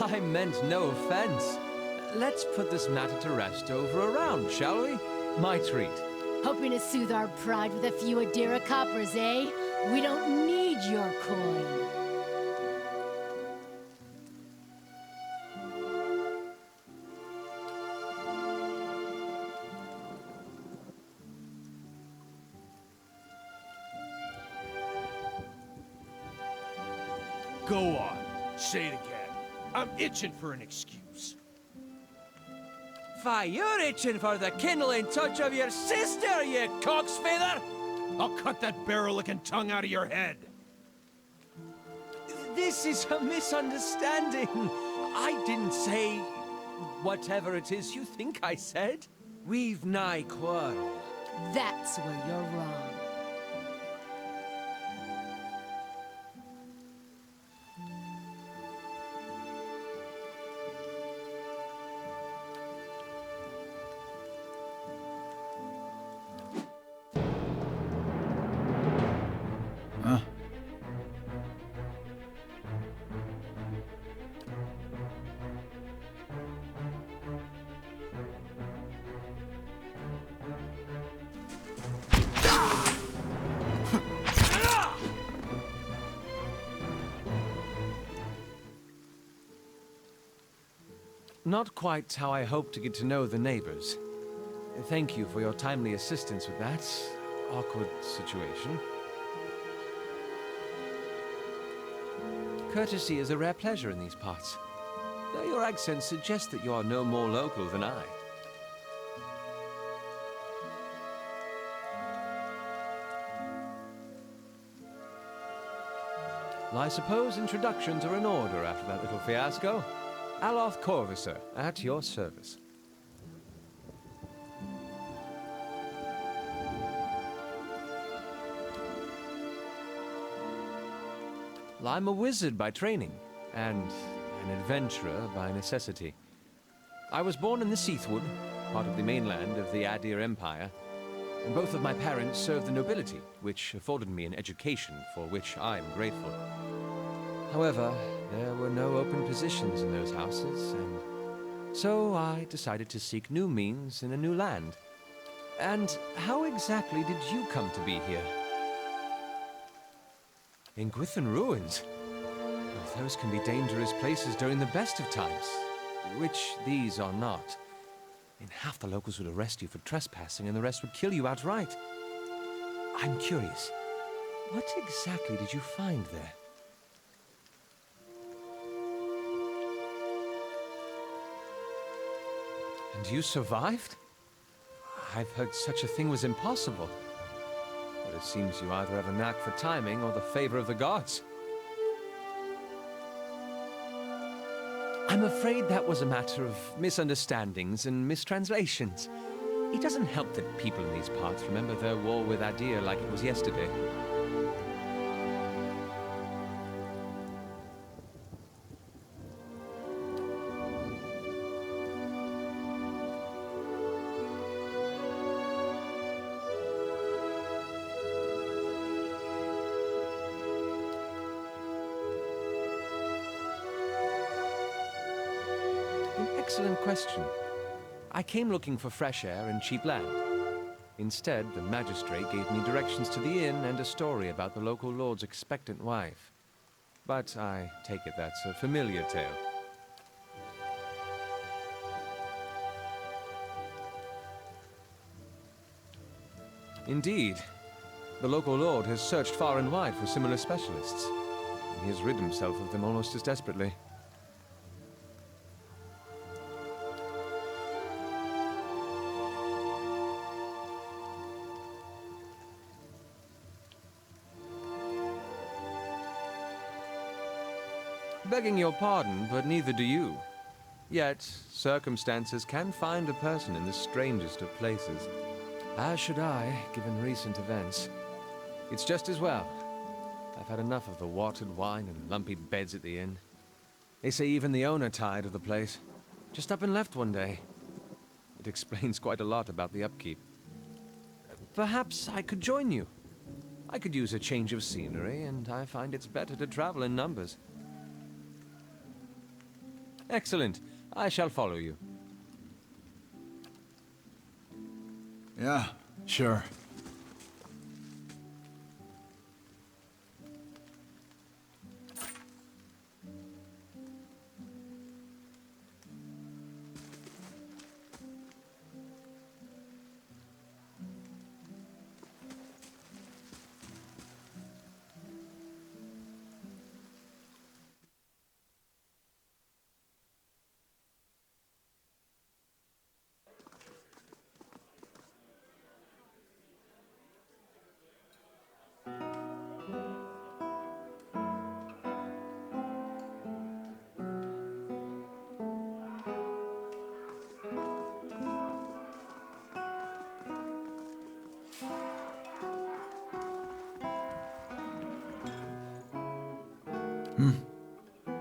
I meant no offense. Let's put this matter to rest over a round, shall we? My treat. Hoping to soothe our pride with a few Adira coppers, eh? We don't need your coin. Go on. Say it again. I'm itching for an excuse. Fie, you're itching for the kindling touch of your sister, you cock's feather! I'll cut that barrel-licking tongue out of your head. This is a misunderstanding. I didn't say whatever it is you think I said. We've nigh quarrel. That's where you're wrong. Not quite how I hoped to get to know the neighbors. Thank you for your timely assistance with that awkward situation. Courtesy is a rare pleasure in these parts, though your accent suggests that you are no more local than I. Well, I suppose introductions are in order after that little fiasco. Aloth Corvisor, at your service. Well, I'm a wizard by training, and an adventurer by necessity. I was born in the Seathwood, part of the mainland of the Adir Empire, and both of my parents served the nobility, which afforded me an education for which I am grateful. However, there were no open positions in those houses, and so I decided to seek new means in a new land. And how exactly did you come to be here? In Gwithan Ruins? Well, those can be dangerous places during the best of times, which these are not. In half the locals would arrest you for trespassing, and the rest would kill you outright. I'm curious, what exactly did you find there? And you survived? I've heard such a thing was impossible. But it seems you either have a knack for timing or the favor of the gods. I'm afraid that was a matter of misunderstandings and mistranslations. It doesn't help that people in these parts remember their war with Adir like it was yesterday. Excellent question. I came looking for fresh air and cheap land. Instead, the magistrate gave me directions to the inn and a story about the local lord's expectant wife. But I take it that's a familiar tale. Indeed. The local lord has searched far and wide for similar specialists. And he has rid himself of them almost as desperately. Begging your pardon, but neither do you. Yet, circumstances can find a person in the strangest of places. As should I, given recent events. It's just as well. I've had enough of the watered wine and lumpy beds at the inn. They say even the owner tired of the place. Just up and left one day. It explains quite a lot about the upkeep. Perhaps I could join you. I could use a change of scenery, and I find it's better to travel in numbers. Excellent. I shall follow you. Yeah, sure.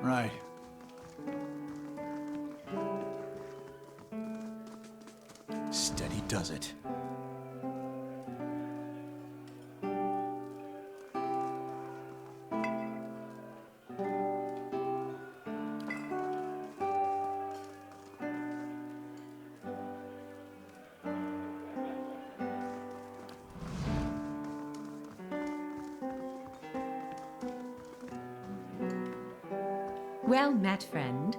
Right. Steady does it. Well met, friend.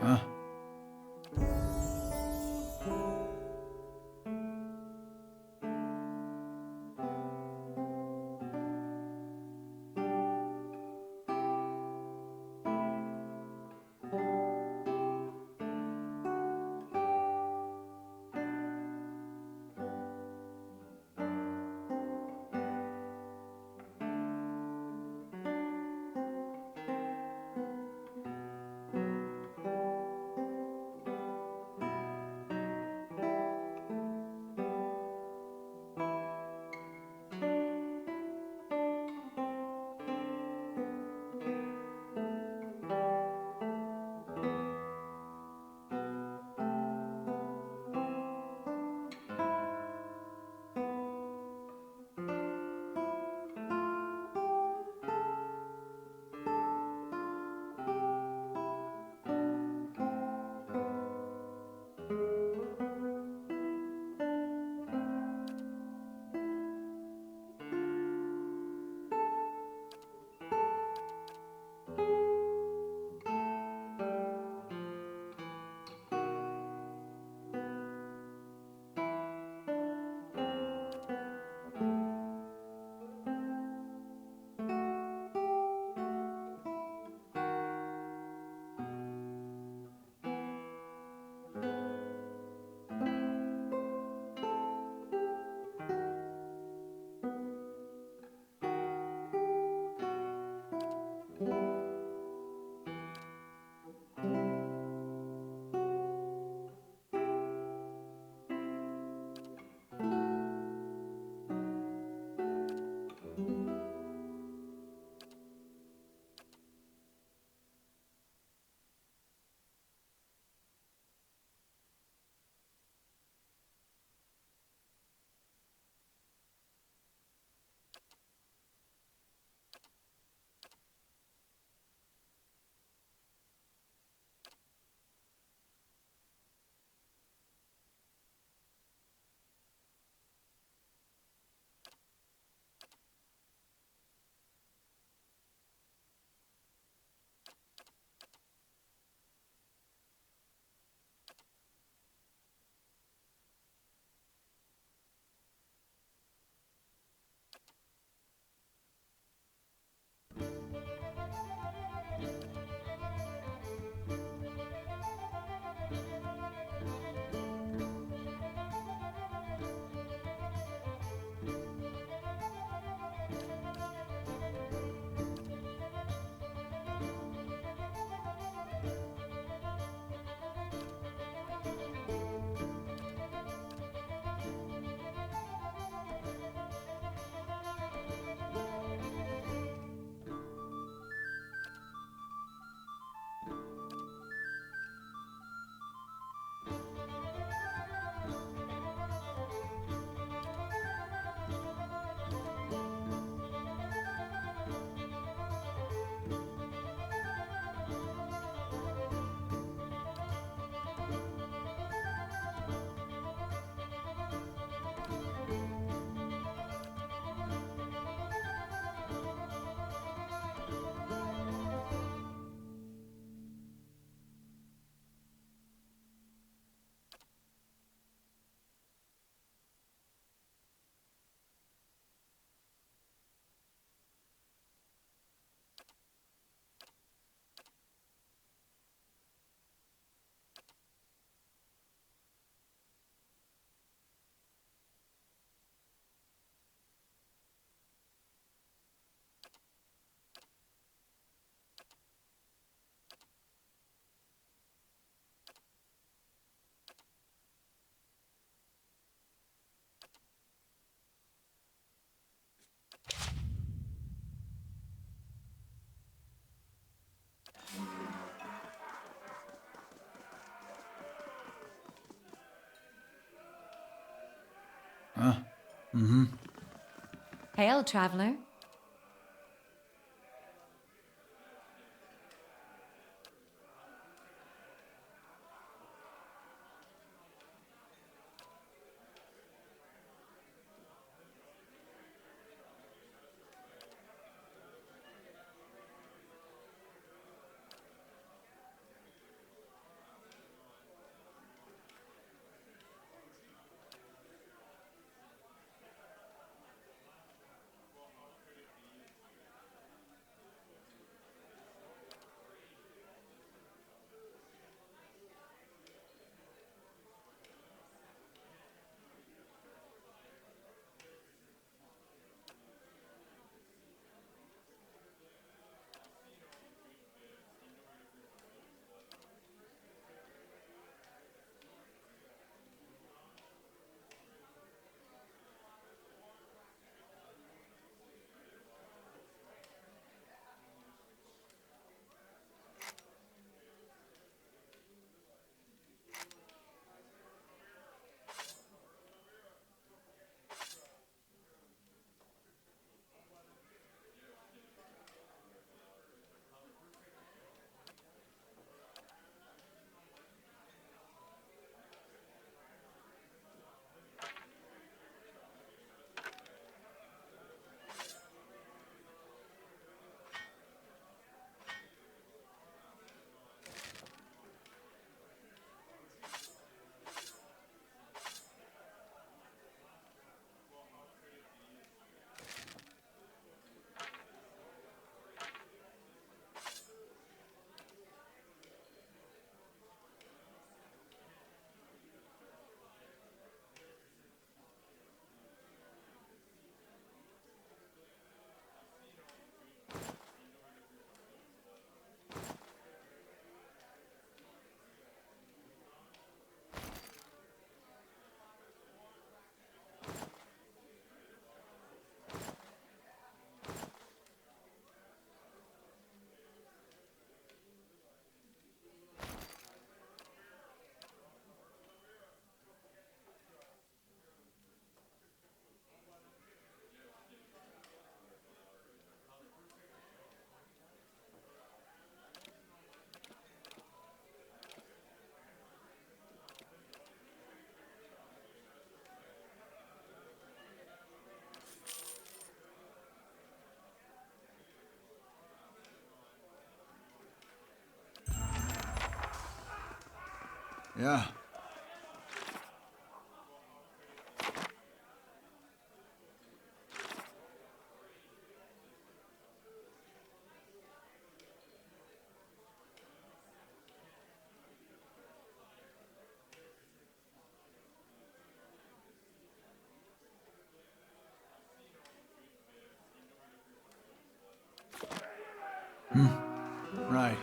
Huh? Hail, traveler. Yeah. Right.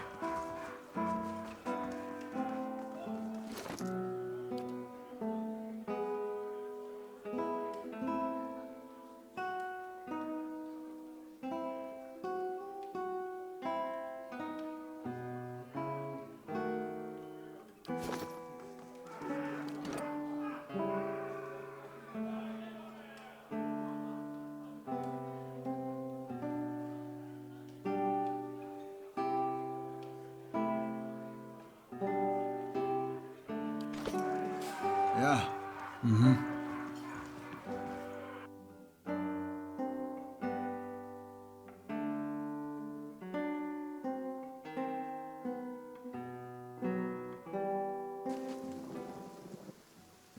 Yeah.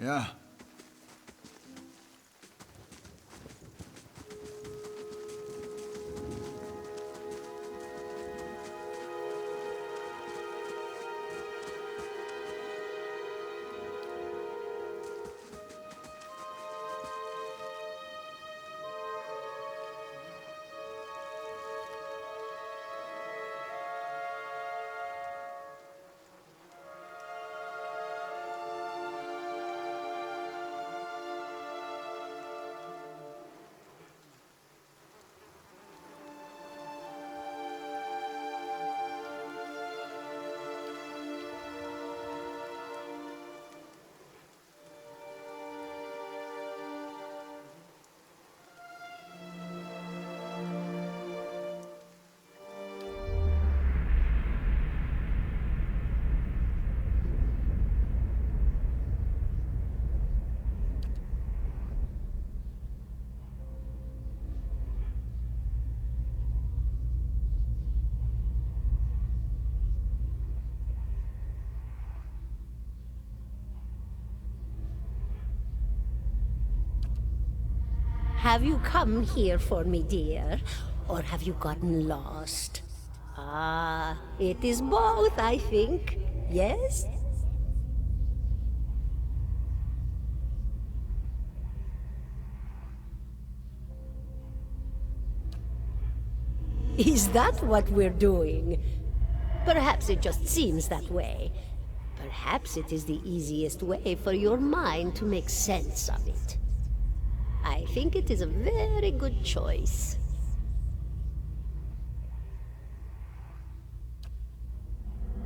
Yeah. Have you come here for me, dear? Or have you gotten lost? Ah, it is both, I think. Yes? Is that what we're doing? Perhaps it just seems that way. Perhaps it is the easiest way for your mind to make sense of it. I think it is a very good choice.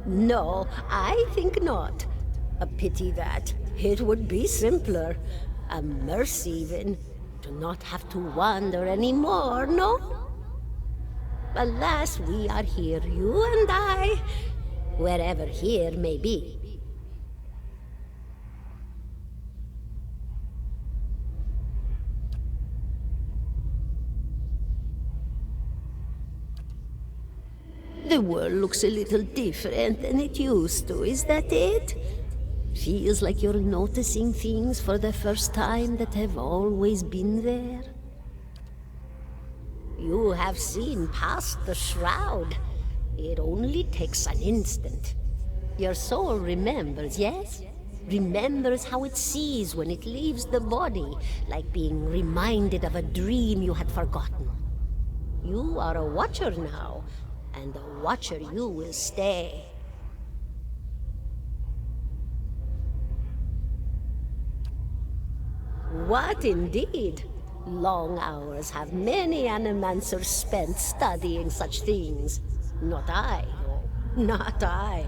No, I think not. A pity that. It would be simpler. A mercy even. To not have to wander anymore, no? Alas, we are here, you and I, wherever here may be. The world looks a little different than it used to, is that it? Feels like you're noticing things for the first time that have always been there. You have seen past the shroud. It only takes an instant. Your soul remembers, yes? Remembers how it sees when it leaves the body, like being reminded of a dream you had forgotten. You are a watcher now, and a watcher you will stay. What indeed? Long hours have many animancers spent studying such things. Not I, though. Not I.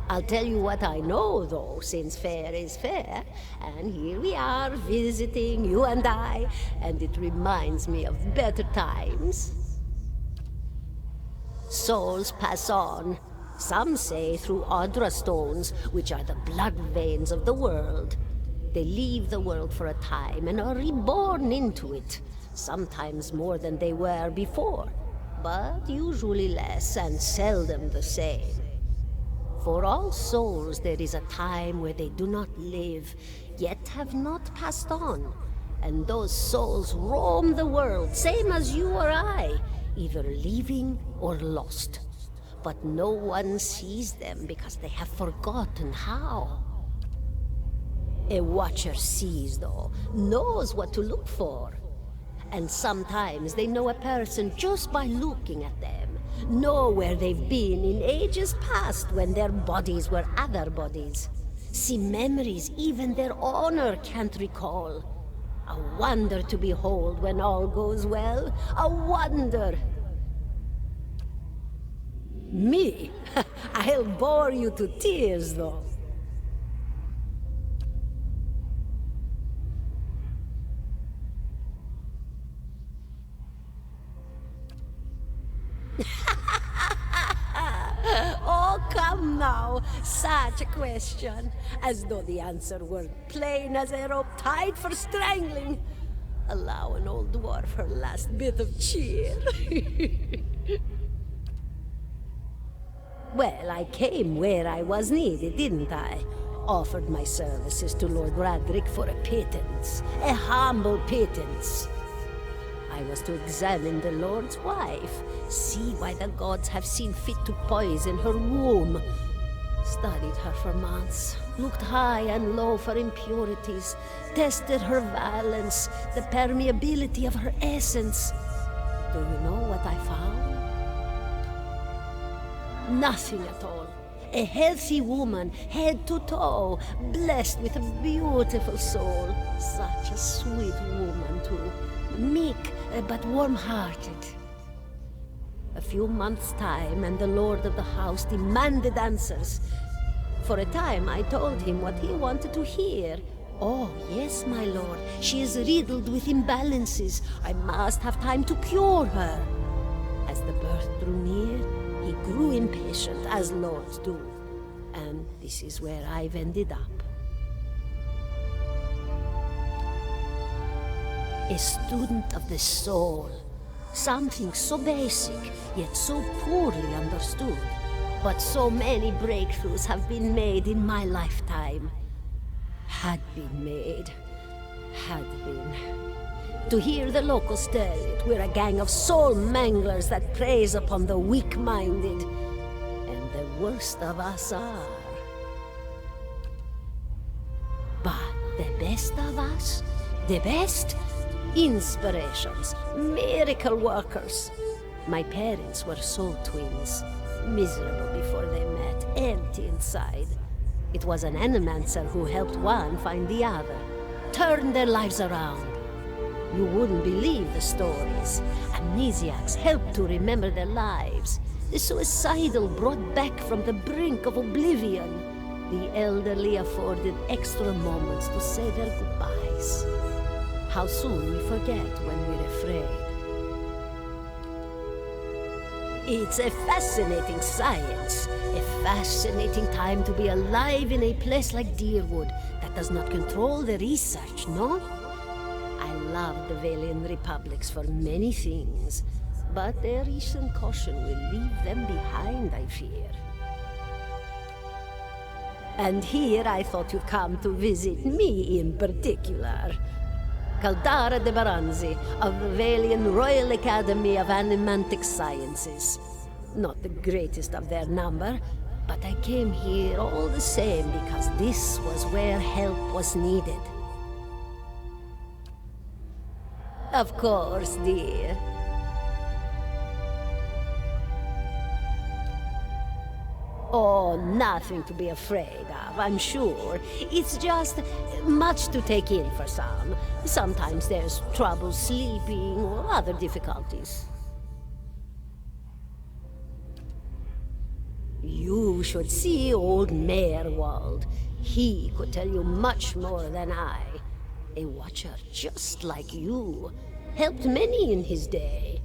I'll tell you what I know, though, since fair is fair. And here we are, visiting, you and I, and it reminds me of better times. Souls pass on. Some say through Audra stones, which are the blood veins of the world. They leave the world for a time and are reborn into it, sometimes more than they were before, but usually less and seldom the same. For all souls there is a time where they do not live, yet have not passed on, and those souls roam the world, same as you or I, either leaving or lost. But no one sees them because they have forgotten how. A watcher sees, though, knows what to look for. And sometimes they know a person just by looking at them, know where they've been in ages past when their bodies were other bodies. See memories even their owner can't recall. A wonder to behold when all goes well, a wonder. Me? I'll bore you to tears, though. Oh, come now. Such a question. As though the answer were plain as a rope tied for strangling. Allow an old dwarf her last bit of cheer. Well, I came where I was needed, didn't I? Offered my services to Lord Radric for a pittance. A humble pittance. I was to examine the Lord's wife, see why the gods have seen fit to poison her womb. Studied her for months, looked high and low for impurities, tested her valence, the permeability of her essence. Do you know what I found? Nothing at all. A healthy woman, head to toe, blessed with a beautiful soul. Such a sweet woman, too. Meek, but warm-hearted. A few months' time, and the lord of the house demanded answers. For a time, I told him what he wanted to hear. Oh, yes, my lord, she is riddled with imbalances. I must have time to cure her. As the birth drew near, he grew impatient, as lords do. And this is where I've ended up. A student of the soul. Something so basic, yet so poorly understood. But so many breakthroughs have been made in my lifetime. Had been made. Had been. To hear the locals tell it, we're a gang of soul manglers that preys upon the weak-minded. And the worst of us are. But the best of us, the best? Inspirations, miracle workers. My parents were soul twins, miserable before they met, empty inside. It was an animancer who helped one find the other, turned their lives around. You wouldn't believe the stories. Amnesiacs helped to remember their lives. The suicidal brought back from the brink of oblivion. The elderly afforded extra moments to say their goodbyes. How soon we forget when we're afraid. It's a fascinating science. A fascinating time to be alive in a place like Deerwood that does not control the research, no? I love the Valian republics for many things, but their recent caution will leave them behind, I fear. And here I thought you'd come to visit me in particular. Caldara de Baranzi, of the Valian Royal Academy of Animantic Sciences. Not the greatest of their number, but I came here all the same because this was where help was needed. Of course, dear. Oh, nothing to be afraid of, I'm sure. It's just much to take in for some. Sometimes there's trouble sleeping or other difficulties. You should see old Merwald. He could tell you much more than I. A watcher just like you. Helped many in his day.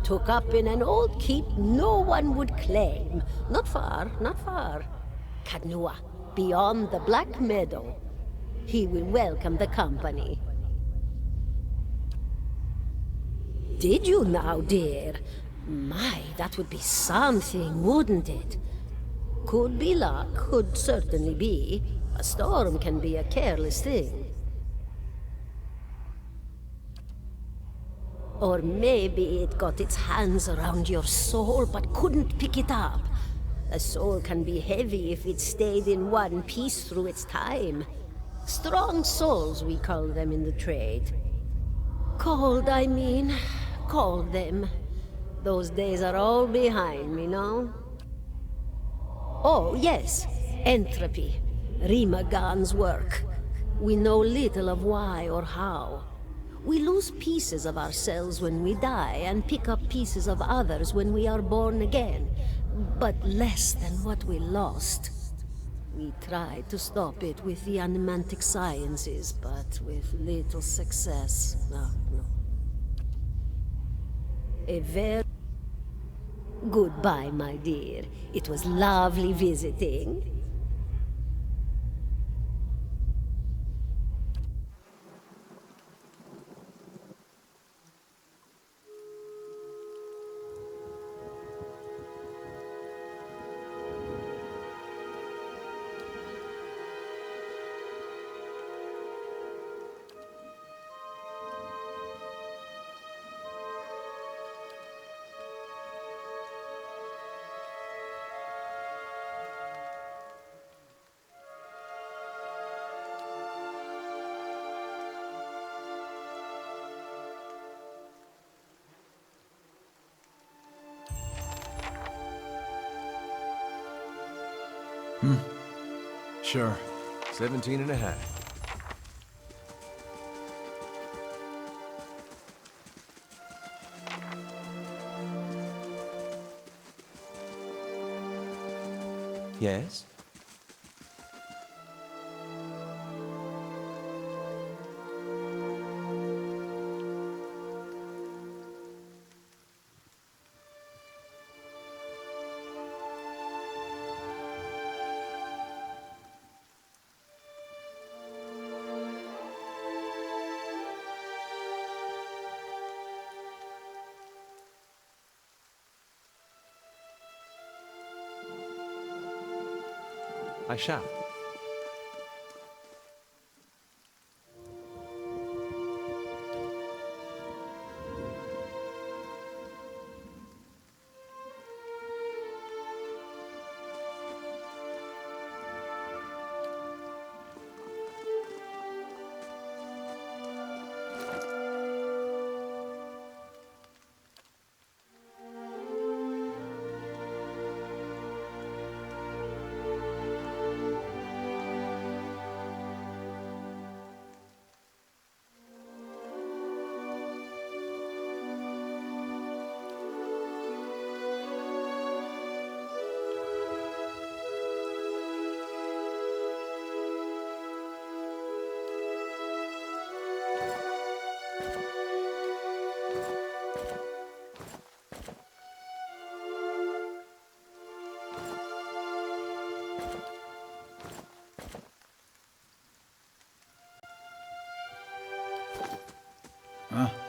Took up in an old keep no one would claim. Not far, not far. Kadnua, beyond the Black Meadow. He will welcome the company. Did you now, dear? My, that would be something, wouldn't it? Could be luck, could certainly be. A storm can be a careless thing. Or maybe it got its hands around your soul but couldn't pick it up. A soul can be heavy if it stayed in one piece through its time. Strong souls, we call them in the trade. Cold, I mean. Called them. Those days are all behind me, no? Oh, yes. Entropy. Rimagan's work. We know little of why or how. We lose pieces of ourselves when we die, and pick up pieces of others when we are born again. But less than what we lost. We tried to stop it with the animantic sciences, but with little success. No. A very... Goodbye, my dear. It was lovely visiting. Sure. 17 and a half. Yes? I shall. Huh?